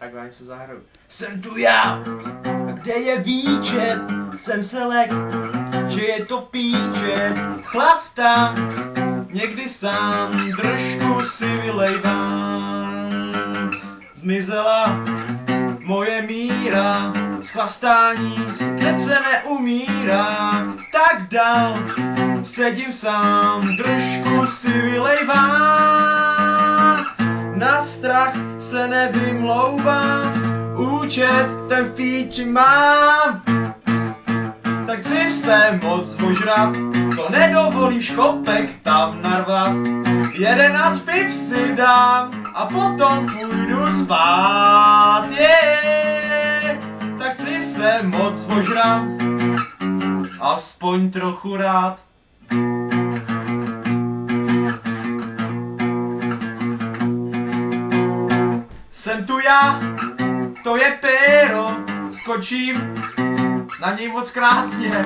Tak vám něco zahraju. Jsem tu já, a kde je výčet? Jsem se lek, že je to v píče. Chlastám, někdy sám, držku si vylejvám. Zmizela moje míra, z chlastání hned se neumírá. Tak dál, sedím sám, držku si vylejvám. Na strach se nevymlouvám, účet ten v píči mám. Tak chci se moc ožrat, to nedovolí škopek tam narvat. 11 piv si dám a potom půjdu spát. Tak chci se moc ožrat, aspoň trochu rád. Jsem tu já, to je péro, skočím na něj moc krásně.